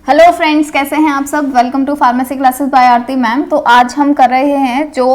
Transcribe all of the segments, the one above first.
Hello friends, कैसे हैं आप सब। Welcome to pharmacy classes by Aarti ma'am. तो आज हम कर रहे हैं जो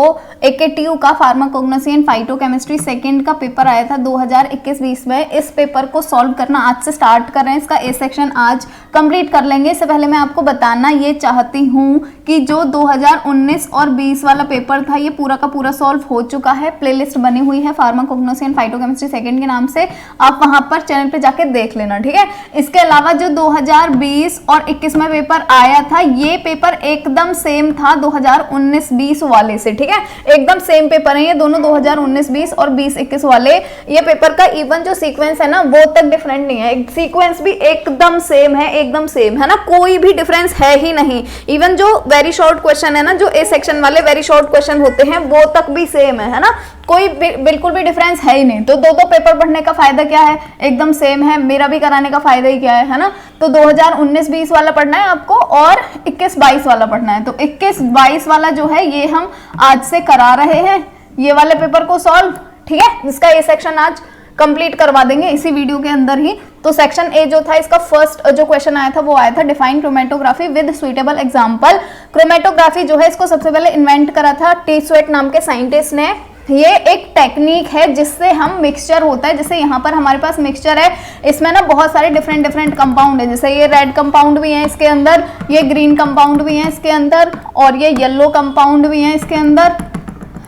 AKTU का फार्माकोग्नोसी एंड फाइटोकेमिस्ट्री सेकंड का पेपर आया था 2021-20 में। इस पेपर को सॉल्व करना आज से स्टार्ट कर रहे हैं। इसका ए सेक्शन आज कंप्लीट कर लेंगे। इससे पहले मैं आपको बताना ये चाहती हूँ कि जो 2019 और 20 वाला पेपर था ये पूरा का पूरा सॉल्व हो चुका है। प्लेलिस्ट बनी हुई है फार्माकोग्नोसी एंड फाइटोकेमिस्ट्री सेकंड के नाम से, आप वहां पर चैनल पे जाके देख लेना, ठीक है। इसके अलावा जो 2020 और 21 में पेपर आया था ये पेपर एकदम सेम था 2019-20 वाले से, ठीक है। एकदम सेम पेपर है ये दोनों, 2019-20 और 20-21 वाले। ये पेपर का इवन जो सीक्वेंस है ना वो तक डिफरेंट नहीं है, सीक्वेंस भी एकदम सेम है, एकदम सेम है ना, कोई भी डिफरेंस है ही नहीं। इवन जो वेरी शॉर्ट क्वेश्चन है ना, जो ए सेक्शन वाले वेरी शॉर्ट क्वेश्चन होते हैं वो तक भी सेम है ना, कोई बिल्कुल भी डिफरेंस है ही नहीं। तो दो पेपर पढ़ने का फायदा क्या है, एकदम सेम है। मेरा भी कराने का फायदा ही क्या है ना। तो 2019-20 वाला पढ़ना है आपको और 21-22 वाला पढ़ना है। तो 21-22 वाला जो है ये हम आज से करा रहे हैं, ये वाले पेपर को सॉल्व, ठीक है। इसका ये सेक्शन आज कंप्लीट करवा देंगे इसी वीडियो के अंदर ही। तो सेक्शन ए जो था इसका फर्स्ट जो क्वेश्चन आया था वो आया था define chromatography with suitable example. Chromatography जो है इसको सबसे पहले इन्वेंट करा था टी स्वेट नाम के साइंटिस्ट ने। ये एक टेक्निक है जिससे हम मिक्सचर होता है, जैसे यहाँ पर हमारे पास मिक्सचर है, इसमें ना बहुत सारे डिफरेंट कंपाउंड है, जैसे ये रेड कंपाउंड भी है इसके अंदर, ये ग्रीन कंपाउंड भी है इसके अंदर, और ये येलो कंपाउंड भी है इसके अंदर,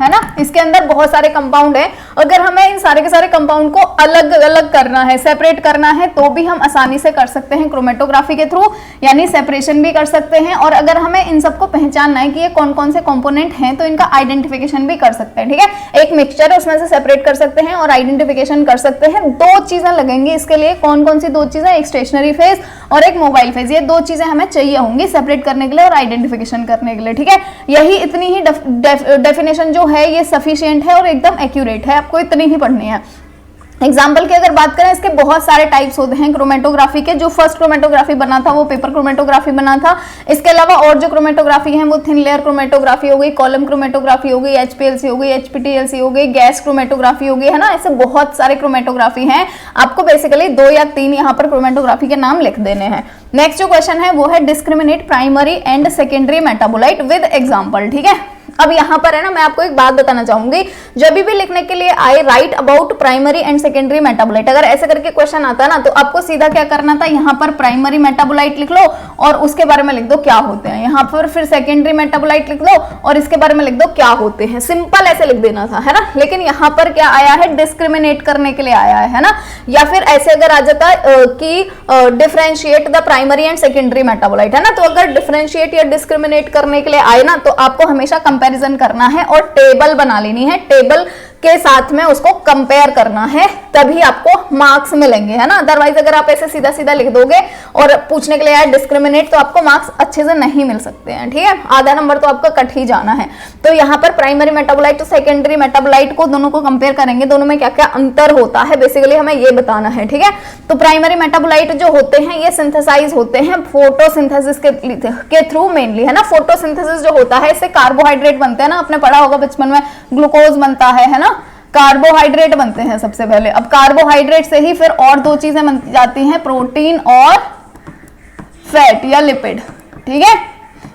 है ना। इसके अंदर बहुत सारे कंपाउंड है। अगर हमें इन सारे के सारे कंपाउंड को अलग अलग करना है, सेपरेट करना है, तो भी हम आसानी से कर सकते हैं क्रोमेटोग्राफी के थ्रू, यानी सेपरेशन भी कर सकते हैं। और अगर हमें इन सबको पहचानना है कि ये कौन कौन से कंपोनेंट हैं तो इनका आइडेंटिफिकेशन भी कर सकते हैं, ठीक है। एक मिक्सचर है उसमें से सेपरेट कर सकते हैं और आइडेंटिफिकेशन कर सकते हैं। दो चीजें लगेंगी इसके लिए, कौन कौन सी दो चीजें, एक स्टेशनरी फेज और एक मोबाइल फेज। ये दो चीजें हमें चाहिए होंगी सेपरेट करने के लिए और आइडेंटिफिकेशन करने के लिए, ठीक है। यही इतनी ही डेफिनेशन जो है ये सफिशिएंट है और एकदम एक्यूरेट है, आपको इतनी ही पढ़नी है। एग्जाम्पल की अगर बात करें, इसके बहुत सारे टाइप्स होते हैं क्रोमेटोग्राफी के। जो फर्स्ट क्रोमेटोग्राफी बना था वो पेपर क्रोमेटोग्राफी बना था। इसके अलावा और जो क्रोमेटोग्राफी है वो थिन लेयर क्रोमेटोग्राफी हो गई, कॉलम क्रोमेटोग्राफी हो गई, HPLC हो गई, HPTLC हो गई, गैस क्रोमेटोग्राफी हो गई, है ना। ऐसे बहुत सारे क्रोमेटोग्राफी हैं। आपको बेसिकली 2 या 3 यहाँ पर क्रोमेटोग्राफी के नाम लिख देने हैं। नेक्स्ट जो क्वेश्चन है वो है discriminate primary and secondary metabolite with example, ठीक है। अब यहाँ पर है ना, मैं आपको एक बात बताना चाहूंगी, जब भी लिखने के लिए आए right about primary and secondary metabolite, अगर ऐसे करके क्वेश्चन आता है ना तो आपको सीधा क्या करना था, यहाँ पर प्राइमरी मेटाबोलाइट लिख लो और उसके बारे में लिख दो क्या होते हैं, यहाँ पर फिर सेकेंडरी मेटाबोलाइट लिख दो और इसके बारे में लिख दो क्या होते हैं। सिंपल ऐसे लिख देना था, है ना। लेकिन यहाँ पर क्या आया है, डिस्क्रिमिनेट करने के लिए आया है ना। या फिर ऐसे अगर आ जाता कि differentiate the primary and secondary metabolite, है ना। तो अगर डिफरेंशिएट या डिस्क्रिमिनेट करने के लिए आए ना तो आपको हमेशा कंपैरिजन करना है और टेबल बना लेनी है, टेबल के साथ में उसको कंपेयर करना है, तभी आपको मार्क्स मिलेंगे, है ना। अदरवाइज अगर आप ऐसे सीधा सीधा लिख दोगे और पूछने के लिए आए डिस्क्रिमिनेट तो आपको मार्क्स अच्छे से नहीं मिल सकते हैं, ठीक है। आधा नंबर तो आपका कट ही जाना है। तो यहाँ पर प्राइमरी मेटाबोलाइट तो सेकेंडरी मेटाबोलाइट को दोनों को कंपेयर करेंगे, दोनों में क्या क्या अंतर होता है बेसिकली हमें ये बताना है, ठीक है। तो प्राइमरी मेटाबोलाइट जो होते हैं ये सिंथेसाइज होते हैं फोटोसिंथेसिस के थ्रू मेनली, है ना। फोटोसिंथेसिस जो होता है इससे कार्बोहाइड्रेट बनते हैं ना, आपने पढ़ा होगा बचपन में, ग्लूकोज बनता है ना। कार्बोहाइड्रेट बनते हैं सबसे पहले। अब कार्बोहाइड्रेट से ही फिर और 2 चीजें बन जाती हैं, प्रोटीन और फैट या लिपिड, ठीक है।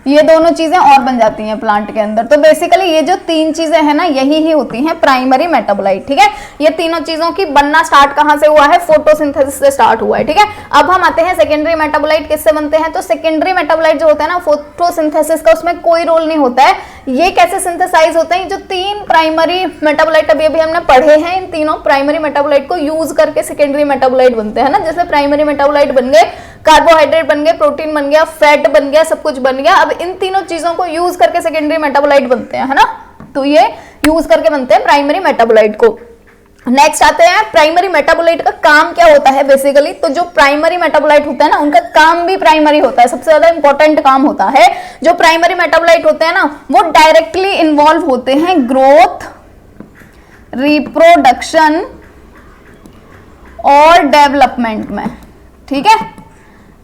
ये दोनों चीजें और बन जाती हैं प्लांट के अंदर। तो बेसिकली ये जो 3 चीजें हैं ना यही ही होती हैं प्राइमरी मेटाबोलाइट, ठीक है। ये तीनों चीजों की बनना स्टार्ट कहां से हुआ है, फोटोसिंथेसिस से स्टार्ट हुआ है, ठीक है। अब हम आते हैं सेकेंडरी मेटाबोलाइट किससे बनते हैं। तो सेकेंडरी मेटाबोलाइट जो होता है ना फोटोसिंथेसिस का उसमें कोई रोल नहीं होता है। ये कैसे सिंथेसाइज होते हैं, जो 3 प्राइमरी मेटाबोलाइट अभी हमने पढ़े हैं, इन तीनों प्राइमरी मेटाबोलाइट को यूज करके सेकेंडरी मेटाबोलाइट बनते हैं ना। जैसे प्राइमरी मेटाबोलाइट बन गए, कार्बोहाइड्रेट बन गए, प्रोटीन बन गया, फैट बन गया, सब कुछ बन गया। अब इन तीनों चीजों को यूज करके सेकेंडरी मेटाबोलाइट बनते हैं, है ना। तो ये यूज करके बनते हैं प्राइमरी मेटाबोलाइट को। नेक्स्ट आते हैं प्राइमरी मेटाबोलाइट का काम क्या होता है बेसिकली। तो जो प्राइमरी मेटाबोलाइट होता है ना उनका काम भी प्राइमरी होता है, सबसे ज्यादा इंपॉर्टेंट काम होता है। जो प्राइमरी मेटाबोलाइट होते हैं ना वो डायरेक्टली इन्वॉल्व होते हैं ग्रोथ, रिप्रोडक्शन और डेवलपमेंट में, ठीक है।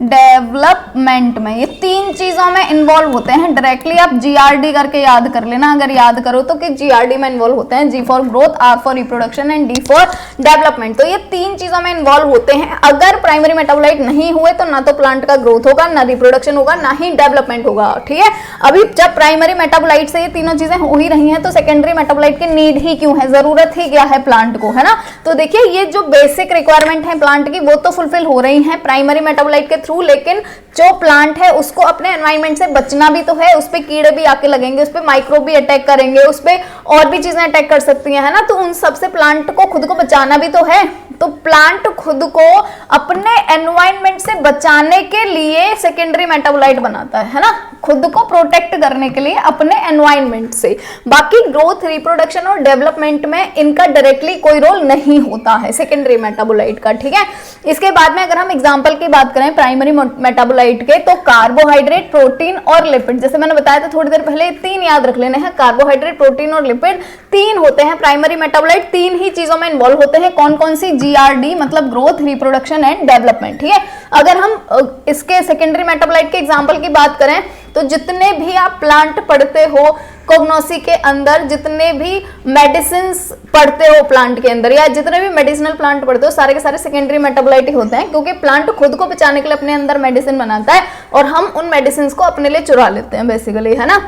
डेवलपमेंट में, ये तीन चीजों में इन्वॉल्व होते हैं। डायरेक्टली आप जीआरडी करके याद कर लेना, अगर याद करो तो, कि जीआरडी में इन्वॉल्व होते हैं। G for growth, R for reproduction and D for development. तो ये तीन चीजों में इन्वॉल्व होते हैं। अगर प्राइमरी मेटाबोलाइट नहीं हुए तो ना तो प्लांट का ग्रोथ होगा, ना रिप्रोडक्शन होगा, ना ही डेवलपमेंट होगा। ठीक है, अभी जब प्राइमरी मेटाबोलाइट से ये तीनों चीजें हो ही रही हैं तो सेकेंडरी मेटाबोलाइट की नीड ही क्यों है, जरूरत ही क्या है प्लांट को, है ना। तो देखिए ये जो बेसिक रिक्वायरमेंट है प्लांट की वो तो फुलफिल हो रही है प्राइमरी मेटाबोलाइट के थ्रू, लेकिन जो प्लांट है उसको अपने एनवायरनमेंट से बचना भी तो है। उस पे कीड़े भी आके लगेंगे, उस पे माइक्रोब भी अटैक करेंगे, उस पे और भी चीजें अटैक कर सकती हैं, है ना। तो उन सब से प्लांट को खुद को बचाना भी तो है। तो प्लांट खुद को अपने एनवायरनमेंट से बचाने के लिए सेकेंडरी मेटाबोलाइट बनाता है ना, खुद को प्रोटेक्ट करने के लिए अपने एनवायरनमेंट से। बाकी ग्रोथ, रिप्रोडक्शन और डेवलपमेंट में इनका डायरेक्टली कोई रोल नहीं होता है सेकेंडरी मेटाबोलाइट का। ठीक है, इसके बाद में अगर हम एग्जांपल की बात करें प्राइमरी मेटाबोलाइट के, तो कार्बोहाइड्रेट, प्रोटीन और लिपिड, जैसे मैंने बताया था थोड़ी देर पहले, तीन याद रख लेने हैं। कार्बोहाइड्रेट, प्रोटीन और लिपिड तीन होते हैं प्राइमरी मेटाबोलाइट, तीन ही चीजों में इन्वॉल्व होते हैं। कौन कौन सी? जीआरडी मतलब ग्रोथ, रिप्रोडक्शन एंड डेवलपमेंट। ठीक है, अगर हम इसके सेकेंडरी मेटाबोलाइट के एग्जांपल की बात करें तो जितने भी आप प्लांट पढ़ते हो कोग्नोसी के अंदर, जितने भी मेडिसिन पढ़ते हो प्लांट के अंदर, या जितने भी मेडिसिनल प्लांट पढ़ते हो, सारे के सारे सेकेंडरी मेटाबोलाइट ही होते हैं, क्योंकि प्लांट खुद को बचाने के लिए अपने अंदर मेडिसिन बनाता है और हम उन मेडिसिन को अपने लिए चुरा लेते हैं बेसिकली, है ना।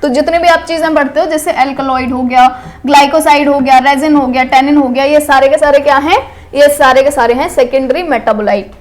तो जितने भी आप चीजें पढ़ते हो, जैसे एल्कलॉइड हो गया, ग्लाइकोसाइड हो गया, रेजिन हो गया, टैनिन हो गया, ये सारे के सारे क्या हैं? ये सारे के सारे हैं सेकेंडरी मेटाबोलाइट।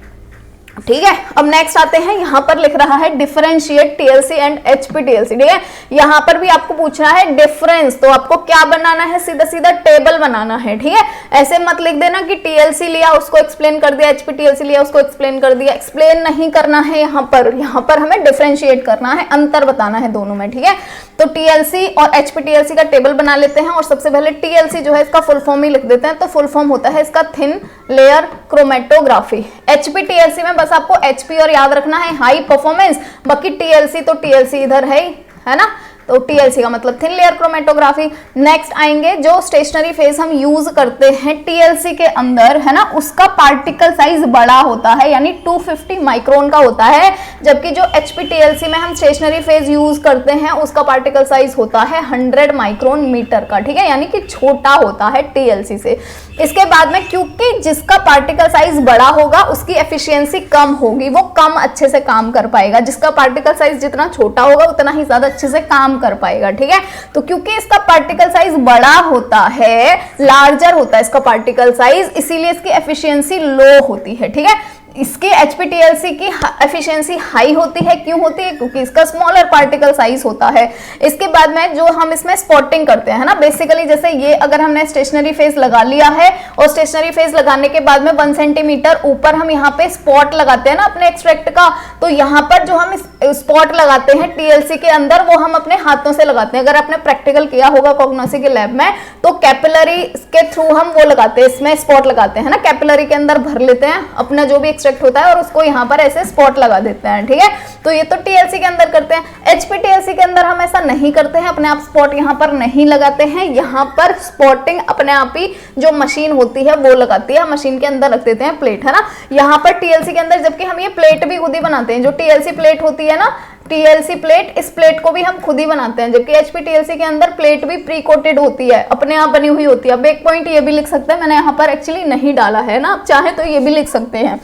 ठीक है, अब नेक्स्ट आते हैं, यहां पर लिख रहा है डिफरेंशिएट टीएलसी एंड एचपीटीएलसी। ठीक है, यहां पर भी आपको पूछ रहा है डिफरेंस, तो आपको क्या बनाना है? सीधा सीधा टेबल बनाना है। ठीक है, ऐसे मत लिख देना कि टीएलसी लिया उसको एक्सप्लेन कर दिया, एचपीटीएलसी लिया उसको एक्सप्लेन कर दिया। एक्सप्लेन नहीं करना है यहां पर हमें डिफरेंशिएट करना है, अंतर बताना है दोनों में। ठीक है, तो टीएलसी और एचपीटीएलसी का टेबल बना लेते हैं, और सबसे पहले टीएलसी जो है इसका फुल फॉर्म ही लिख देते हैं। तो फुल फॉर्म होता है इसका थिन लेयर क्रोमेटोग्राफी। एचपीटीएलसी में बस आपको एचपी और याद रखना है, हाई परफॉर्मेंस। बाकी टीएलसी तो टीएलसी इधर है ना, तो टीएलसी का मतलब थिन लेयर क्रोमेटोग्राफी। नेक्स्ट आएंगे जो स्टेशनरी फेज हम यूज करते हैं टीएलसी के अंदर, है ना, उसका पार्टिकल साइज बड़ा होता है, यानी 250 माइक्रोन का होता है, जबकि जो एचपीटीएलसी में हम स्टेशनरी फेज यूज करते हैं उसका पार्टिकल साइज होता है 100 माइक्रोन मीटर का। ठीक है, यानी कि छोटा होता है टीएलसी से। इसके बाद में, क्योंकि जिसका पार्टिकल साइज बड़ा होगा उसकी एफिशिएंसी कम होगी, वो कम अच्छे से काम कर पाएगा। जिसका पार्टिकल साइज जितना छोटा होगा उतना ही ज्यादा अच्छे से काम कर पाएगा। ठीक है, तो क्योंकि इसका पार्टिकल साइज बड़ा होता है, लार्जर होता है इसका पार्टिकल साइज, इसीलिए इसकी एफिशिएंसी लो होती है। ठीक है, इसकी एचपीटीएलसी की एफिशिएंसी हाई होती है। क्यों होती है? क्योंकि इसका स्मॉलर पार्टिकल साइज होता है। इसके बाद में जो हम इसमें स्पॉटिंग करते हैं ना, बेसिकली जैसे ये अगर हमने स्टेशनरी फेज लगा लिया है और स्टेशनरी फेज लगाने के बाद में 1 सेंटीमीटर ऊपर हम यहाँ पे स्पॉट लगाते हैं ना अपने एक्सट्रैक्ट का, तो यहाँ पर जो हम स्पॉट लगाते हैं टीएलसी के अंदर वो हम अपने हाथों से लगाते हैं। अगर आपने प्रैक्टिकल किया होगा कोग्नोसी के लैब में तो कैपिलरी के थ्रू हम वो लगाते हैं, इसमें स्पॉट लगाते हैं ना, कैपिलरी के अंदर भर लेते हैं अपना जो भी एक्सट्रैक्ट होता है और उसको यहाँ पर ऐसे स्पॉट लगा देते हैं। ठीक है, तो ये तो टीएलसी के अंदर करते हैं। एचपीटीएलसी के अंदर हम ऐसा नहीं करते हैं, अपने आप स्पॉट यहाँ पर नहीं लगाते हैं। यहाँ पर स्पॉटिंग अपने आप ही जो मशीन होती है वो लगाती है, मशीन के अंदर रख देते हैं प्लेट, है ना। यहाँ पर टीएलसी के अंदर जबकि हम ये प्लेट भी खुद ही बनाते हैं, जो टीएलसी प्लेट होती है ना, टीएलसी प्लेट, इस प्लेट को भी हम खुद ही बनाते हैं, जबकि एचपीटीएलसी के अंदर प्लेट भी प्री कोटेड होती है, अपने आप बनी हुई होती है। अब एक पॉइंट ये भी लिख सकते हैं, मैंने यहाँ पर एक्चुअली नहीं डाला है ना, आप चाहे तो ये भी लिख सकते हैं।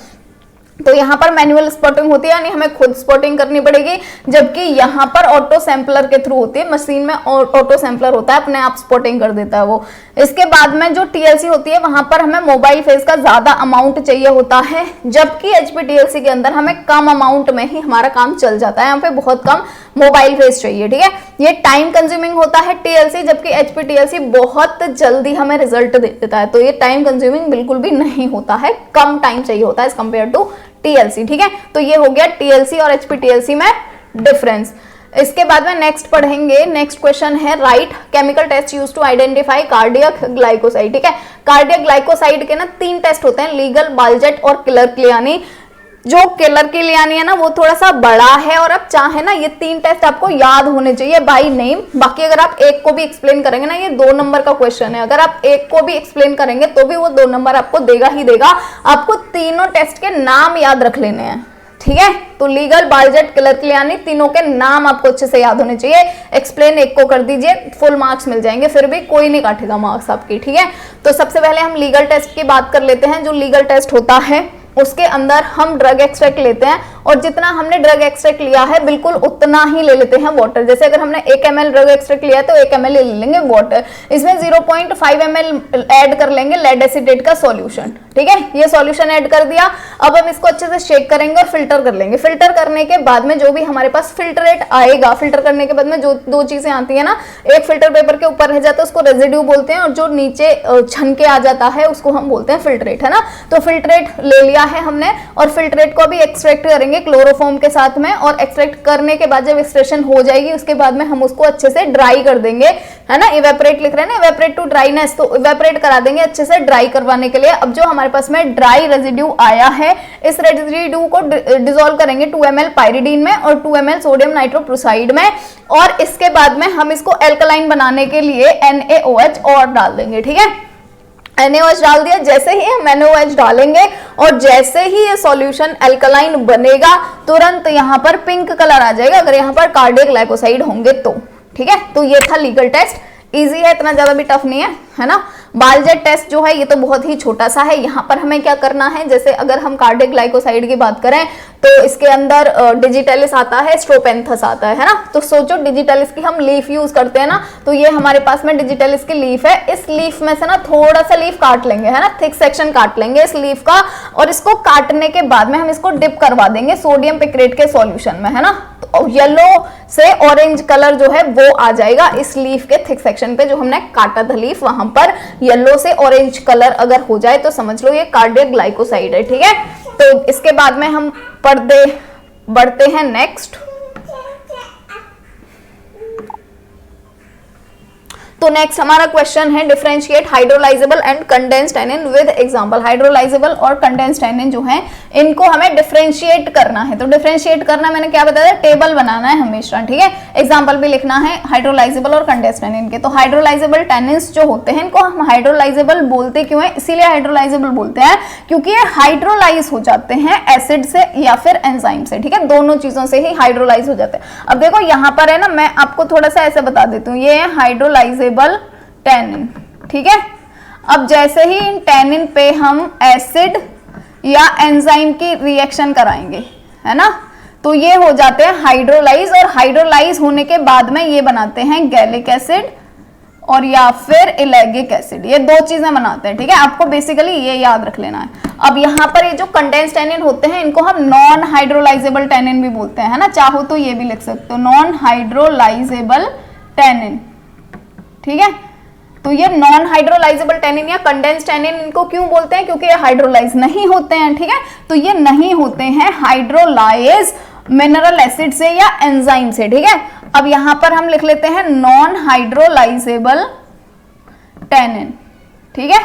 तो यहाँ पर मैनुअल स्पॉटिंग होती है, यानी हमें खुद स्पॉटिंग करनी पड़ेगी, जबकि यहाँ पर ऑटो सैंपलर के थ्रू होती है। मशीन में ऑटो सैंपलर होता है, अपने आप स्पॉटिंग कर देता है वो। इसके बाद में जो टीएलसी होती है वहां पर हमें मोबाइल फेज का ज्यादा अमाउंट चाहिए होता है, जबकि एचपीटीएलसी के अंदर हमें कम अमाउंट में ही हमारा काम चल जाता है। यहाँ पे बहुत कम मोबाइल फेज चाहिए। ठीक है, ये टाइम कंज्यूमिंग होता है टीएलसी, जबकि एचपीटीएलसी बहुत जल्दी हमें रिजल्ट दे देता है। तो ये टाइम कंज्यूमिंग बिल्कुल भी नहीं होता है, कम टाइम चाहिए होता है एज कंपेयर टू टीएलसी। ठीक है, तो ये हो गया टीएलसी और एचपीटीएलसी में डिफरेंस। इसके बाद में नेक्स्ट पढ़ेंगे, नेक्स्ट क्वेश्चन है write chemical test used to identify cardiac glycoside. ठीक है, कार्डियक ग्लाइकोसाइड के ना 3 टेस्ट होते हैं, लीगल, बालजेट और किलर क्लियानी। जो किलर क्लियानी है ना वो थोड़ा सा बड़ा है, और अब चाहे ना ये 3 टेस्ट आपको याद होने चाहिए बाय नेम। बाकी अगर आप एक को भी एक्सप्लेन करेंगे ना, ये 2 नंबर का क्वेश्चन है, अगर आप एक को भी एक्सप्लेन करेंगे तो भी वो 2 नंबर आपको देगा ही देगा। आपको तीनों टेस्ट के नाम याद रख लेने हैं, ठीक है। तो लीगल, बालजट, क्लियरली, तीनों के नाम आपको अच्छे से याद होने चाहिए। एक्सप्लेन एक को कर दीजिए, फुल मार्क्स मिल जाएंगे, फिर भी कोई नहीं काटेगा मार्क्स आपकी, ठीक है। तो सबसे पहले हम लीगल टेस्ट की बात कर लेते हैं। जो लीगल टेस्ट होता है उसके अंदर हम ड्रग एक्सट्रैक्ट लेते हैं और जितना हमने ड्रग एक्सट्रैक्ट लिया है बिल्कुल उतना ही ले लेते हैं वाटर। जैसे अगर हमने 1 ml ड्रग एक्सट्रैक्ट लिया है तो 1 ml ले लेंगे वाटर, इसमें 0.5 ml ऐड कर लेंगे लेड एसिडेट का सॉल्यूशन, ठीक है। ये सॉल्यूशन ऐड कर दिया। अब हम इसको अच्छे से शेक करेंगे और फिल्टर कर लेंगे। फिल्टर करने के बाद में जो भी हमारे पास फिल्टरेट आएगा, फिल्टर करने के बाद में जो दो चीजें आती है ना, एक फिल्टर पेपर के ऊपर रह जाता है उसको रेजिड्यू बोलते हैं और जो नीचे छन के आ जाता है उसको हम बोलते हैं फिल्टरेट, है ना। तो फिल्टरेट ले लिया है हमने और फिल्टरेट को भी एक्सट्रैक्ट करेंगे क्लोरोफॉर्म के साथ में, और एक्सट्रैक्ट करने के बाद जब एक्सट्रैक्शन हो जाएगी उसके बाद में हम उसको अच्छे से ड्राई कर देंगे, है ना। इवेपोरेट लिख रहे हैं ना, इवेपोरेट टू ड्राइनेस, तो इवेपोरेट करा देंगे अच्छे से ड्राई करवाने के लिए। अब जो हमारे पास में ड्राई रेजिड्यू आया है, इस रेजिड्यू को डिसॉल्व करेंगे 2 ml पाइरिडीन में और 2 ml सोडियम नाइट्रोप्रोसाइड में, और इसके बाद में हम इसको एल्कलाइन बनाने के लिए NaOH और डाल देंगे, ठीक है। NaOH डाल दिया। जैसे ही हम NaOH डालेंगे और जैसे ही ये सॉल्यूशन अल्कलाइन बनेगा तुरंत यहाँ पर पिंक कलर आ जाएगा अगर यहाँ पर कार्डियक ग्लाइकोसाइड होंगे तो, ठीक है। तो ये था लीगल टेस्ट, इजी है, इतना ज्यादा भी टफ नहीं है ना। बालजेट टेस्ट जो है ये तो बहुत ही छोटा सा है। यहाँ पर हमें क्या करना है, जैसे अगर हम कार्डियक ग्लाइकोसाइड की बात करें तो इसके अंदर डिजिटलिस आता है, स्ट्रोपेंथस आता है ना। तो सोचो डिजिटलिस की हम लीफ यूज करते हैं ना, तो ये हमारे पास में डिजिटलिस की लीफ है। इस लीफ में से ना थोड़ा सा लीफ काट लेंगे, है ना, थिक सेक्शन काट लेंगे इस लीफ का, और इसको काटने के बाद में हम इसको डिप करवा देंगे सोडियम पिक्रेट के सॉल्यूशन में, है ना। तो येलो से ऑरेंज कलर जो है वो आ जाएगा इस लीफ के थिक सेक्शन पे, जो हमने काटा था लीफ, वहां पर येलो से ऑरेंज कलर अगर हो जाए तो समझ लो ये कार्डियक ग्लाइकोसाइड है, ठीक है। तो इसके बाद में हम बढ़ते हैं नेक्स्ट। तो नेक्स्ट हमारा क्वेश्चन है differentiate hydrolysable and condensed tannin with example. Hydrolysable और कंडेंस्ड टैनिन जो है इनको हमें डिफरेंशिएट करना है। तो डिफरेंशिएट करना मैंने क्या बताया, टेबल बनाना है हमेशा, ठीक है। एग्जांपल भी लिखना है हाइड्रोलाइजेबल और कंडेंस्ड टैनिन के। तो हाइड्रोलाइजेबल टैनिन्स जो होते हैं इनको हम हाइड्रोलाइजेबल बोलते क्यों है, इसीलिए हाइड्रोलाइजेबल बोलते हैं क्योंकि ये हाइड्रोलाइज हो जाते हैं एसिड से या फिर एंजाइम से, ठीक है। दोनों चीजों से ही हाइड्रोलाइज हो जाते हैं। अब देखो यहाँ पर है ना, मैं आपको थोड़ा सा ऐसे बता देती हूँ, ये है हाइड्रोलाइजेबल टैनिन, ठीक है। अब जैसे ही इन टैनिन पे हम एसिड या एंजाइम की रिएक्शन कराएंगे, है ना, तो ये हो जाते हैं हाइड्रोलाइज, और हाइड्रोलाइज होने के बाद में ये बनाते हैं गैलिक एसिड और या फिर इलेगिक एसिड। ये दो चीजें बनाते हैं, ठीक है। आपको बेसिकली ये याद रख लेना है। अब यहाँ पर ये जो कंडेंस्ड टैनिन होते हैं इनको हम नॉन हाइड्रोलाइजेबल टैनिन भी बोलते हैं, है ना। चाहो तो ये भी लिख सकते हो, नॉन हाइड्रोलाइजेबल टैनिन, ठीक है। तो ये नॉन हाइड्रोलाइजेबल टैनिन या कंडेंस्ड टैनिन इनको क्यों बोलते हैं, क्योंकि ये हाइड्रोलाइज नहीं होते हैं, ठीक है। तो ये नहीं होते हैं हाइड्रोलाइज मिनरल एसिड से या एंजाइम से, ठीक है। अब यहां पर हम लिख लेते हैं नॉन हाइड्रोलाइजेबल टैनिन, ठीक है।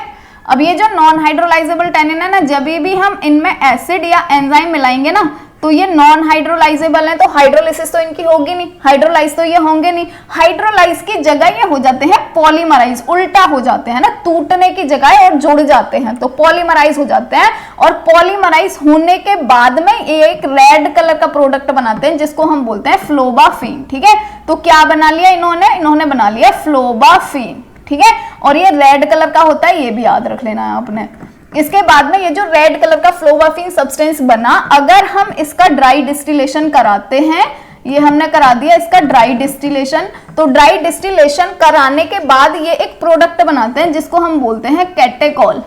अब ये जो नॉन हाइड्रोलाइजेबल टैनिन है ना, जब भी हम इनमें एसिड या एंजाइम मिलाएंगे ना तो ये नॉन हाइड्रोलाइजेबल है, तो हाइड्रोलिसिस तो इनकी होगी नहीं, हाइड्रोलाइज तो ये होंगे नहीं। हाइड्रोलाइज की जगह ये हो जाते हैं पॉलीमराइज, उल्टा हो जाते हैं ना, टूटने की जगह और जुड़ जाते हैं, तो पॉलीमराइज हो जाते हैं। और पॉलीमराइज होने के बाद में ये एक रेड कलर का प्रोडक्ट बनाते हैं जिसको हम बोलते हैं फ्लोबाफीन, ठीक है। तो क्या बना लिया इन्होंने बना लिया फ्लोबाफीन, ठीक है। और ये रेड कलर का होता है, ये भी याद रख लेना है आपने। इसके बाद में ये जो रेड कलर का फ्लोबाफीन सब्सटेंस बना, अगर हम इसका ड्राई डिस्टिलेशन कराते हैं, ये हमने करा दिया इसका ड्राई डिस्टिलेशन, तो ड्राई डिस्टिलेशन कराने के बाद ये एक प्रोडक्ट बनाते हैं जिसको हम बोलते हैं कैटेकॉल,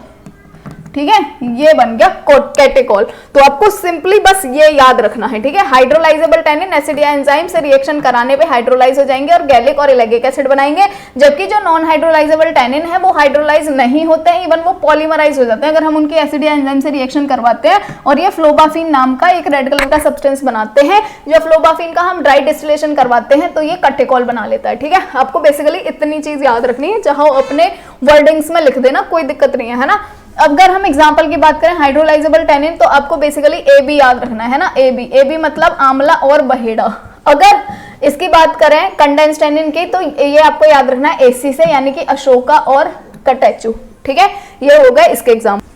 ठीक है। ये बन गया कैटेकॉल। तो आपको सिंपली बस ये याद रखना है, ठीक है। हाइड्रोलाइजेबल टैनिन एसिड या एंजाइम से रिएक्शन कराने पे हाइड्रोलाइज हो जाएंगे और गैलिक और इलेगिक एसिड बनाएंगे, जबकि जो नॉन हाइड्रोलाइजेबल टैनिन है वो हाइड्रोलाइज नहीं होते हैं, इवन वो पॉलीमराइज हो जाते हैं अगर हम उनकी एसिड या एंजाइम से रिएक्शन करवाते हैं, और ये फ्लोबाफीन नाम का एक रेड कलर का सब्सटेंस बनाते हैं। जब फ्लोबाफीन का हम ड्राई डिस्टिलेशन करवाते हैं तो ये कैटेकॉल बना लेता है, ठीक है। आपको बेसिकली इतनी चीज याद रखनी है, चाहे अपने वर्डिंग्स में लिख देना, कोई दिक्कत नहीं है ना। अगर हम एग्जांपल की बात करें हाइड्रोलाइजेबल टैनिन, तो आपको बेसिकली ए बी याद रखना है ना, ए बी मतलब आंवला और बहेड़ा। अगर इसकी बात करें कंडेंस्ड टैनिन की, तो ये आपको याद रखना है एसी से, यानी कि अशोका और कटेचू, ठीक है। ये हो गए इसके एग्जाम्पल।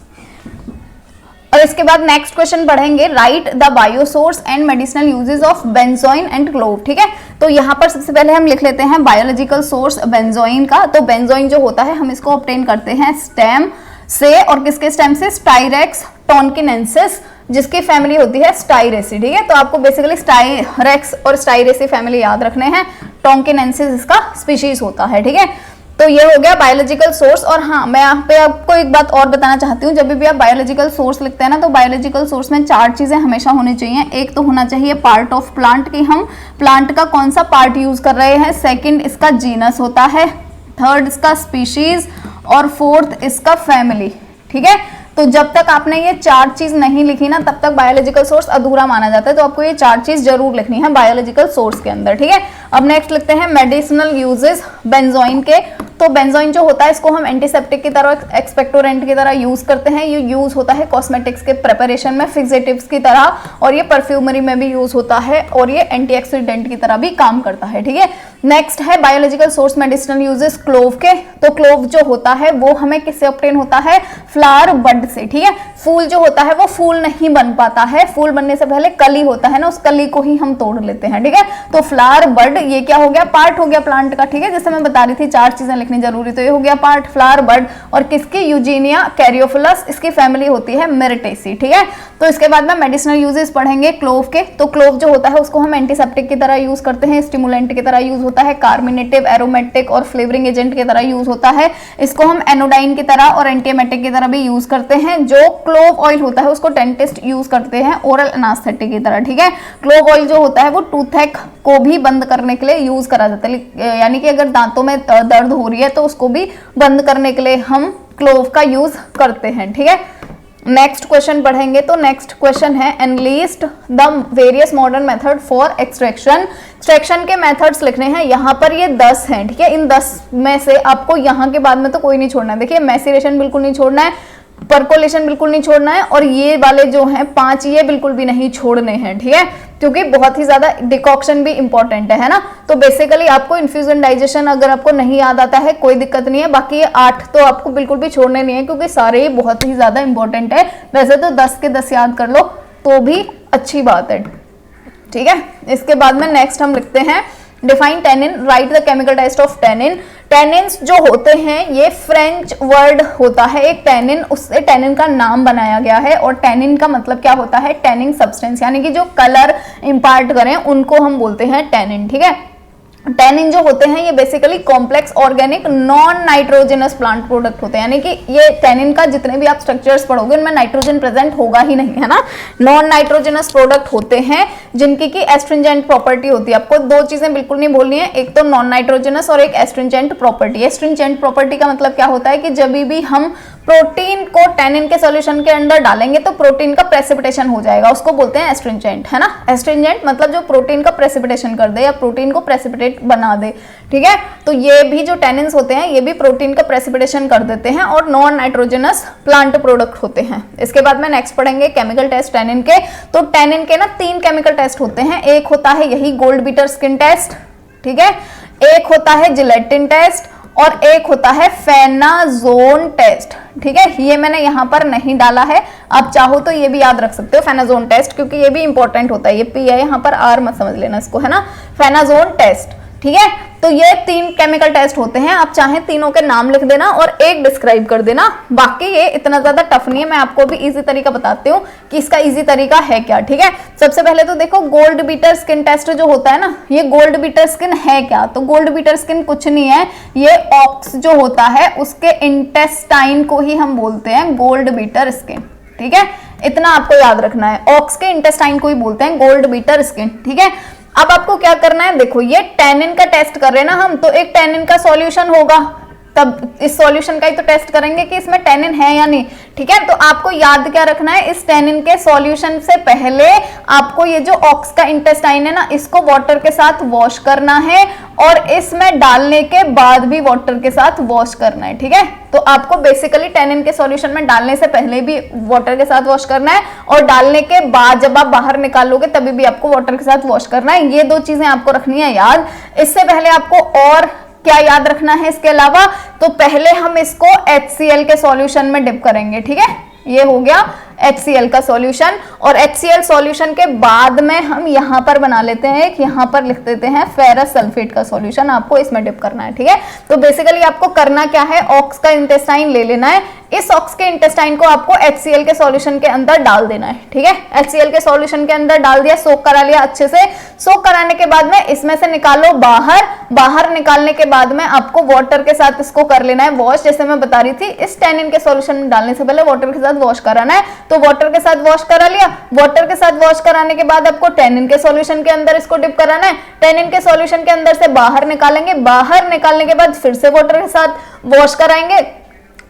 इसके बाद नेक्स्ट क्वेश्चन पढ़ेंगे, write the biosource and medicinal uses of benzoin and clove. ठीक है, तो यहाँ पर सबसे पहले हम लिख लेते हैं बायोलॉजिकल सोर्स बेंजोइन का। तो बेंजोइन जो होता है हम इसको ऑब्टेन करते हैं स्टेम से, और किसके स्टेम से? स्टाइरेक्स टोनकिनेंसिस, जिसकी फैमिली होती है स्टाइरेसी। ठीक है, तो आपको बेसिकली स्टाइरेक्स और स्टाइरेसी फैमिली याद रखने हैं, टोनकिनेंसिस इसका स्पीशीज होता है। ठीक है, तो ये हो गया बायोलॉजिकल सोर्स। और हाँ, मैं यहाँ पे आपको एक बात और बताना चाहती हूँ, जब भी आप बायोलॉजिकल सोर्स लिखते हैं ना, तो बायोलॉजिकल सोर्स में 4 चीजें हमेशा होनी चाहिए। एक तो होना चाहिए पार्ट ऑफ प्लांट, कि हम प्लांट का कौन सा पार्ट यूज कर रहे हैं। सेकंड इसका जीनस होता है, थर्ड इसका स्पीशीज, और फोर्थ इसका फैमिली। ठीक है, तो जब तक आपने ये 4 चीज नहीं लिखी ना, तब तक बायोलॉजिकल सोर्स अधूरा माना जाता है। तो आपको ये 4 चीज जरूर लिखनी है बायोलॉजिकल सोर्स के अंदर। ठीक है, अब नेक्स्ट लिखते हैं मेडिसिनल यूजेस बेंजोइन के। तो बेंजोइन जो होता है इसको हम एंटीसेप्टिक की तरह, एक्सपेक्टोरेंट की तरह यूज करते हैं। ये यूज होता है कॉस्मेटिक्स के प्रिपरेशन में, फिक्सेटिव्स की तरह, और ये परफ्यूमरी में भी यूज होता है, और ये एंटीऑक्सीडेंट की तरह भी काम करता है। ठीक है, नेक्स्ट है biological source medicinal uses clove के। तो क्लोव जो होता है वो हमें किससे ऑब्टेन होता है? फ्लावर बड से। ठीक है, फूल जो होता है वो फूल नहीं बन पाता है, फूल बनने से पहले कली होता है ना, उस कली को ही हम तोड़ लेते हैं। ठीक है, तो फ्लावर बड ये क्या हो गया? पार्ट हो गया प्लांट का। ठीक है, जैसे मैं बता रही थी 4 चीजें लिखनी जरूरी, तो ये हो गया पार्ट, फ्लावर बड, और किसकी? यूजीनिया कैरियोफिलस, इसकी फैमिली होती है मिरिटेसी। ठीक है, तो इसके बाद में मेडिसिनल यूजेस पढ़ेंगे क्लोव के। तो क्लोव जो होता है उसको हम एंटीसेप्टिक की तरह यूज करते हैं, स्टिमुलेंट की तरह यूज होता है, कार्मिनेटिव, एरोमेटिक और फ्लेवरिंग एजेंट की तरह यूज होता है। इसको हम एनोडाइन की तरह और एंटीएमेटिक की तरह भी यूज करते हैं। जो क्लोव ऑयल होता है उसको डेंटिस्ट यूज करते हैं ओरल एनास्थेटिक की तरह। ठीक है, क्लोव ऑयल जो होता है वो टूथएक को भी बंद करने के लिए यूज करा जाता है, यानी कि अगर दांतों में दर्द हो रही है तो उसको भी बंद करने के लिए हम क्लोव का यूज करते हैं। ठीक है, नेक्स्ट क्वेश्चन पढ़ेंगे। तो नेक्स्ट क्वेश्चन है, analyst the various modern method for extraction. Extraction के मेथड्स लिखने हैं, यहाँ पर ये 10 हैं। ठीक है, इन 10 में से आपको यहाँ के बाद में तो कोई नहीं छोड़ना है। देखिए, मैसीरेशन बिल्कुल नहीं छोड़ना है, परकोलेशन बिल्कुल नहीं छोड़ना है, और ये वाले जो हैं 5 ये बिल्कुल भी नहीं छोड़ने हैं। ठीक है, क्योंकि बहुत ही ज्यादा डिकॉक्शन भी इंपॉर्टेंट है ना। तो बेसिकली आपको इन्फ्यूजन डाइजेशन अगर आपको नहीं याद आता है कोई दिक्कत नहीं है, बाकी ये 8 तो आपको बिल्कुल भी छोड़ने नहीं है, क्योंकि सारे ही बहुत ही ज्यादा इंपॉर्टेंट है। वैसे तो 10 के 10 याद कर लो तो भी अच्छी बात है। ठीक है, इसके बाद में नेक्स्ट हम लिखते हैं define tannin, write the chemical test of tannin. Tannins जो होते हैं ये फ्रेंच वर्ड होता है एक टेनिन, उससे टेनिन का नाम बनाया गया है। और टेनिन का मतलब क्या होता है? टैनिंग सब्सटेंस, यानी कि जो कलर इंपार्ट करें उनको हम बोलते हैं टेनिन। ठीक है, टैनिन जो होते हैं ये basically complex organic non nitrogenous plant product होते हैं, यानी कि ये टैनिन का जितने भी आप स्ट्रक्चर्स पढ़ोगे उनमें नाइट्रोजन प्रेजेंट होगा ही नहीं, है ना। नॉन नाइट्रोजनस प्रोडक्ट होते हैं जिनकी की एस्ट्रिंजेंट प्रॉपर्टी होती है। आपको 2 चीजें बिल्कुल नहीं बोलनी है, एक तो नॉन नाइट्रोजनस और एक एस्ट्रिंजेंट प्रॉपर्टी। एस्ट्रिंजेंट प्रॉपर्टी का मतलब क्या होता है कि जब भी हम प्रोटीन को टैनिन के सॉल्यूशन के अंदर डालेंगे तो प्रोटीन का प्रेसिपिटेशन हो जाएगा, उसको बोलते हैं एस्ट्रिंजेंट, है ना। एस्ट्रिंजेंट मतलब जो प्रोटीन का प्रेसिपिटेशन कर दे या प्रोटीन को प्रेसिपिटेट बना दे। ठीक है, तो ये भी जो टैनिन्स होते हैं ये भी प्रोटीन का प्रेसिपिटेशन कर देते हैं और नॉन नाइट्रोजनस प्लांट प्रोडक्ट होते हैं। इसके बाद में नेक्स्ट पढ़ेंगे केमिकल टेस्ट टैनिन के। तो टैनिन के ना 3 केमिकल टेस्ट होते हैं, एक होता है यही गोल्ड बीटर स्किन टेस्ट, ठीक है, एक होता है जिलेटिन टेस्ट और एक होता है फेनाजोन टेस्ट। ठीक है, ये मैंने यहाँ पर नहीं डाला है, आप चाहो तो ये भी याद रख सकते हो फेनाजोन टेस्ट, क्योंकि ये भी इंपॉर्टेंट होता है। ये पी है यहाँ पर, आर मत समझ लेना इसको, है ना, फेनाजोन टेस्ट। ठीक है, तो ये 3 केमिकल टेस्ट होते हैं, आप चाहें तीनों के नाम लिख देना और एक डिस्क्राइब कर देना। बाकी ये इतना ज्यादा टफ नहीं है, मैं आपको भी इजी तरीका बताती हूँ कि इसका इजी तरीका है क्या। ठीक है, सबसे पहले तो देखो गोल्ड बीटर स्किन टेस्ट जो होता है ना, ये गोल्ड बीटर स्किन है क्या? तो गोल्ड बीटर स्किन कुछ नहीं है, ये ऑक्स जो होता है उसके इंटेस्टाइन को ही हम बोलते हैं गोल्ड बीटर स्किन। ठीक है, इतना आपको याद रखना है, ऑक्स के इंटेस्टाइन को ही बोलते हैं गोल्ड बीटर स्किन। ठीक है, अब आपको क्या करना है, देखो ये टैनिन का टेस्ट कर रहे हैं ना हम, तो एक टैनिन का सॉल्यूशन होगा, तब इस सॉल्यूशन का ही तो टेस्ट करेंगे कि इसमें टैनिन है या नहीं। ठीक है, तो आपको याद क्या रखना है, इस टैनिन के सॉल्यूशन से पहले आपको ये जो ऑक्स का इंटेस्टाइन है ना, इसको वाटर के साथ वॉश करना है और इसमें डालने के बाद भी वाटर के साथ वॉश करना है। ठीक है, तो आपको बेसिकली टैनिन के सॉल्यूशन में डालने से पहले भी वाटर के साथ वॉश करना है और डालने के बाद जब आप बाहर निकालोगे तभी भी आपको वाटर के साथ वॉश करना है। ये 2 चीजें आपको रखनी है याद। इससे पहले आपको और क्या याद रखना है इसके अलावा, तो पहले हम इसको HCl के सॉल्यूशन में डिप करेंगे। ठीक है, ये हो गया HCl का सॉल्यूशन, और HCl सॉल्यूशन के बाद में हम यहाँ पर बना लेते हैं कि यहाँ पर लिख देते हैं फेरस सल्फेट का सॉल्यूशन, आपको इसमें डिप करना है। ठीक है, तो बेसिकली आपको करना क्या है, ऑक्स का इंटेस्टाइन ले लेना है, इस ऑक्स के इंटेस्टाइन को आपको HCl के सॉल्यूशन के अंदर डाल देना है। ठीक है, HCl के सॉल्यूशन के अंदर डाल दिया, सोक करा लिया अच्छे से। सोक कराने के बाद में इसमें से निकालो बाहर, बाहर निकालने के बाद में आपको वाटर के साथ इसको कर लेना है वॉश, जैसे मैं बता रही थी। इस टैनिन के सॉल्यूशन में डालने से पहले वाटर के साथ वॉश कराना है, तो वाटर के साथ वॉश करा लिया। वाटर के साथ वॉश कराने के बाद आपको टैनिन के सॉल्यूशन के अंदर इसको डिप कराना है। टैनिन के सॉल्यूशन के अंदर से बाहर निकालेंगे, बाहर निकालने के बाद फिर से वाटर के साथ वॉश कराएंगे,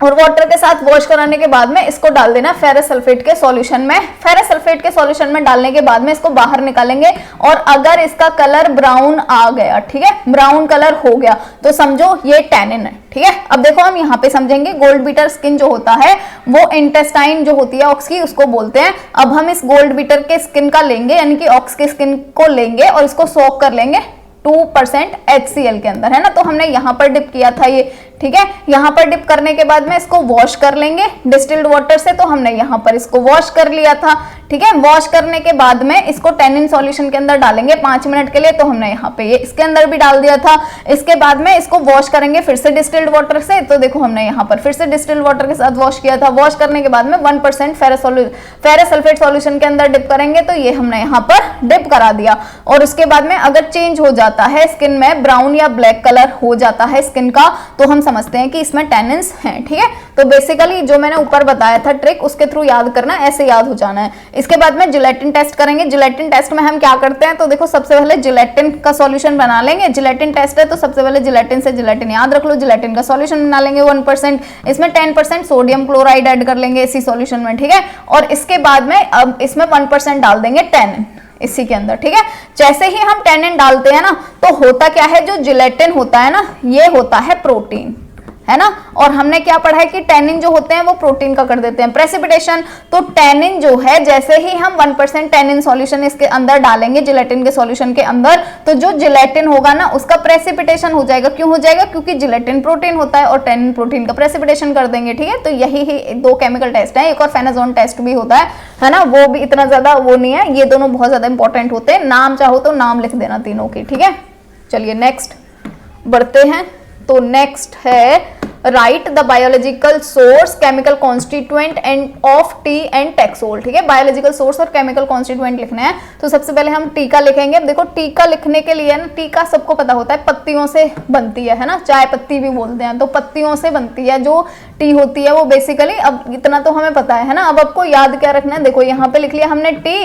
और वाटर के साथ वॉश कराने के बाद में इसको डाल देना फेरस सल्फेट के सॉल्यूशन में। फेरस सल्फेट के सॉल्यूशन में डालने के बाद में इसको बाहर निकालेंगे, और अगर इसका कलर ब्राउन आ गया, ठीक है, ब्राउन कलर हो गया, तो समझो ये टैनिन है। ठीक है, अब देखो हम यहाँ पे समझेंगे गोल्ड बीटर स्किन जो होता है वो इंटेस्टाइन जो होती है ऑक्स की, उसको बोलते हैं। अब हम इस गोल्ड बीटर के स्किन का लेंगे, यानी कि ऑक्स के स्किन को लेंगे और इसको सोक कर लेंगे 2% HCl के अंदर, है ना। तो हमने यहाँ पर डिप किया था ये, ठीक है। यहाँ पर डिप करने के बाद में इसको वॉश कर लेंगे डिस्टिल्ड वाटर से, तो हमने यहाँ पर इसको वॉश कर लिया था, ठीक है। वॉश करने के बाद में इसको टैनिन सॉल्यूशन के अंदर डालेंगे 5 मिनट के लिए, तो हमने यहाँ पे ये इसके अंदर भी डाल दिया था। इसके बाद में इसको वॉश करेंगे फिर से डिस्टिल्ड वाटर से, तो देखो हमने यहाँ पर फिर से डिस्टिल्ड वाटर के साथ वॉश किया था। वॉश करने के बाद में 1% फेरस सल्फेट सॉल्यूशन के अंदर डिप करेंगे, तो ये हमने यहाँ पर डिप करा दिया। और उसके बाद में अगर चेंज हो जाता है स्किन में, ब्राउन या ब्लैक कलर हो जाता है स्किन का, तो हम समझते हैं कि इसमें टैनिन्स हैं, ठीक है। तो बेसिकली जो मैंने ऊपर बताया था ट्रिक, उसके थ्रू याद करना, ऐसे याद हो जाना है। इसके बाद में जिलेटिन टेस्ट करेंगे। जिलेटिन टेस्ट में हम क्या करते हैं, तो देखो सबसे पहले जिलेटिन का सॉल्यूशन बना लेंगे। जिलेटिन टेस्ट है तो सबसे पहले जिलेटिन से जिलेटिन याद रख लो, जिलेटिन का सॉल्यूशन बना लेंगे 1%, इसमें 10% सोडियम क्लोराइड ऐड कर लेंगे इसी सॉल्यूशन में, ठीक है। और इसके बाद में अब इसमें 1% डाल देंगे टैनिन इसी के अंदर, ठीक है। जैसे ही हम टैनिन डालते हैं ना, तो होता क्या है, जो जिलेटिन होता है ना, ये होता है प्रोटीन, है ना। और हमने क्या पढ़ा है कि टैनिन जो होते हैं वो प्रोटीन का कर देते हैं प्रेसिपिटेशन। तो टैनिन जो है, जैसे ही हम 1% टैनिन सॉल्यूशन इसके अंदर डालेंगे जिलेटिन के सॉल्यूशन के अंदर, तो जो जिलेटिन होगा ना उसका प्रेसिपिटेशन हो जाएगा। क्यों हो जाएगा, क्योंकि जिलेटिन प्रोटीन होता है और टैनिन प्रोटीन का प्रेसिपिटेशन कर देंगे, ठीक है। तो यही ही 2 केमिकल टेस्ट है। एक और फेनाजोन टेस्ट भी होता है ना, वो भी इतना ज्यादा वो नहीं है, ये दोनों बहुत ज्यादा इंपॉर्टेंट होते हैं। नाम चाहो तो नाम लिख देना तीनों की, ठीक है। चलिए नेक्स्ट बढ़ते हैं। तो नेक्स्ट है write the biological source chemical constituent and of tea and taxol, ठीक है। बायोलॉजिकल सोर्स और केमिकल कॉन्स्टिट्यूएंट लिखने हैं, तो सबसे पहले हम टी का लिखेंगे। अब देखो टी का लिखने के लिए ना, टी का सबको पता होता है पत्तियों से बनती है ना, चाय पत्ती भी बोलते हैं, तो पत्तियों से बनती है जो टी होती है वो बेसिकली। अब इतना तो हमें पता है ना, अब आपको याद क्या रखना है, देखो यहाँ पे लिख लिया हमने टी,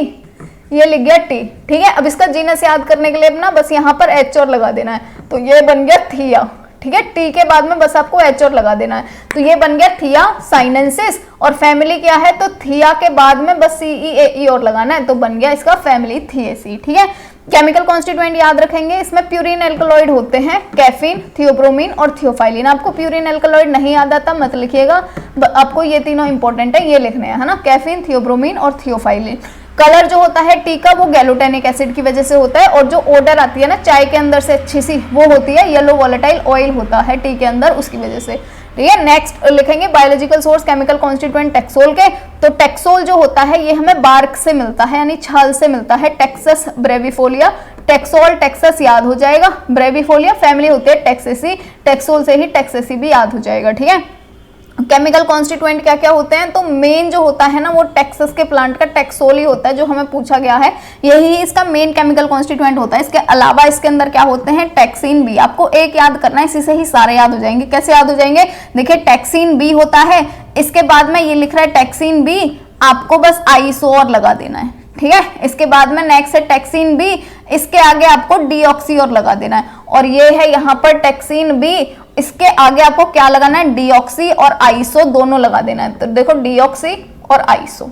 ये लिख गया टी, ठीक है। अब इसका जीनस याद करने के लिए ना बस यहाँ पर एच और लगा देना है, तो ये बन गया थिया, ठीक है। टी के बाद में बस आपको एच और लगा देना है, तो ये बन गया थिया साइनेंसिस। और फैमिली क्या है, तो थिया के बाद में बस CEAE और लगाना है, तो बन गया इसका फैमिली थिएसी, ठीक है। केमिकल कॉन्स्टिट्यूएंट याद रखेंगे, इसमें प्यूरिन एल्कलॉइड होते हैं, कैफीन, थियोब्रोमीन और थियोफाइलिन। आपको प्यूरिन एल्कलॉइड नहीं याद आता मत लिखिएगा, आपको ये तीनों इंपॉर्टेंट है, ये लिखने हैं, है ना, कैफीन, थियोब्रोमीन और थियोफाइलिन। कलर जो होता है टी का, वो गैलोटेनिक एसिड की वजह से होता है, और जो ओडर आती है ना चाय के अंदर से अच्छी सी, वो होती है येलो वोलेटाइल ऑयल होता है टी के अंदर, उसकी वजह से, ठीक है। नेक्स्ट लिखेंगे बायोलॉजिकल सोर्स केमिकल कॉन्स्टिट्यूएंट टेक्सोल के। तो टेक्सोल जो होता है ये हमें बार्क से मिलता है, यानी छाल से मिलता है, टेक्सस ब्रेविफोलिया। टेक्सोल टेक्सस याद हो जाएगा, ब्रेविफोलिया फैमिली होती है टेक्सेसी, टेक्सोल से ही टेक्सेसी भी याद हो जाएगा, ठीक है। केमिकल कॉन्स्टिट्यूएंट क्या क्या होते हैं, तो मेन जो होता है ना वो टेक्सस के प्लांट का टेक्सोल ही होता है, जो हमें पूछा गया है, यही इसका मेन केमिकल कॉन्स्टिट्यूएंट होता है। इसके अलावा इसके अंदर क्या होते हैं, टैक्सीन बी, आपको एक याद करना है, इसी से ही सारे याद हो जाएंगे। कैसे याद हो जाएंगे, देखिए टैक्सीन बी होता है, इसके बाद में ये लिख रहा है टैक्सीन बी, आपको बस आइसो और लगा देना है, ठीक है। इसके बाद में नेक्स्ट है टैक्सीन बी, इसके आगे आपको डीऑक्सी और लगा देना है, और ये है यहाँ पर टैक्सीन बी, इसके आगे आपको क्या लगाना है, डीऑक्सी और आइसो दोनों लगा देना है। तो देखो डीऑक्सी और आइसो,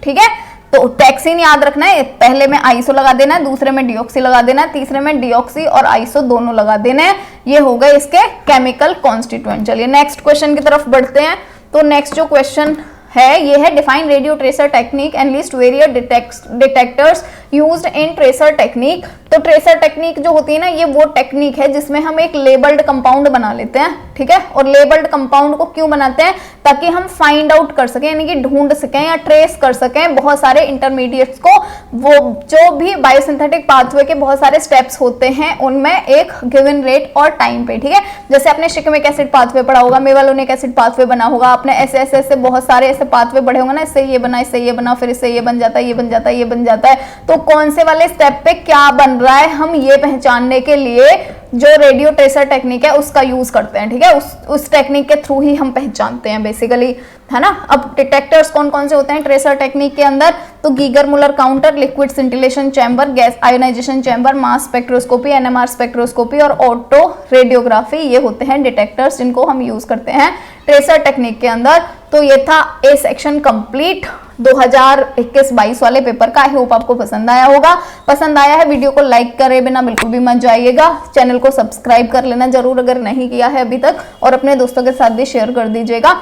ठीक है। तो टैक्सीन याद रखना है, पहले में आइसो लगा देना है, दूसरे में डीऑक्सी लगा देना है, तीसरे में डीऑक्सी और आइसो दोनों लगा देने हैं। ये हो गए इसके केमिकल कॉन्स्टिट्यूएंट। चलिए नेक्स्ट क्वेश्चन की तरफ बढ़ते हैं। तो नेक्स्ट जो क्वेश्चन है ये है define radio tracer technique and list various detectors used in tracer technique. तो ट्रेसर टेक्निक जो होती है ना, ये वो टेक्निक है जिसमें हम एक लेबल्ड कंपाउंड बना लेते हैं, ठीक है। और लेबल्ड कंपाउंड को क्यों बनाते हैं? ताकि हम फाइंड आउट कर सकें, यानी कि ढूंढ सकें या ट्रेस कर सकें बहुत सारे इंटरमीडिएट्स को। वो जो भी बायोसिंथेटिक पाथवे के बहुत सारे स्टेप्स होते हैं उनमें एक गिवन रेट और टाइम पे, ठीक है। जैसे आपने शिकमिक एसिड पाथवे पढ़ा होगा, मेवालोनिक एसिड पाथवे बना होगा, आपने ऐसे बहुत सारे ऐसे पाथवे पढ़े होंगे ना, इससे ये बना, इससे ये बना, फिर इससे ये बन जाता है, ये बन जाता है, ये बन जाता है। तो कौन से वाले स्टेप पे क्या बन रहा है, हम ये पहचानने के लिए जो रेडियो ट्रेसर टेक्निक है उसका यूज करते हैं, ठीक है। उस टेक्निक के थ्रू ही हम पहचानते हैं बेसिकली, है ना। अब डिटेक्टर्स कौन कौन से होते हैं ट्रेसर टेक्निक के अंदर? तो Geiger Muller counter, liquid scintillation chamber, gas ionization chamber, mass spectroscopy, NMR spectroscopy और ऑटो रेडियोग्राफी, ये होते हैं डिटेक्टर्स जिनको हम यूज करते हैं ट्रेसर टेक्निक के अंदर। तो ये था ए सेक्शन कंप्लीट 2021-22 वाले पेपर का। आई होप आपको पसंद आया होगा। पसंद आया है वीडियो को लाइक करे बिना बिल्कुल भी मत जाइएगा। चैनल को सब्सक्राइब कर लेना जरूर अगर नहीं किया है अभी तक, और अपने दोस्तों के साथ भी शेयर कर दीजिएगा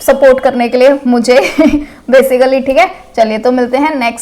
सपोर्ट करने के लिए मुझे बेसिकली, ठीक है। चलिए तो मिलते हैं नेक्स्ट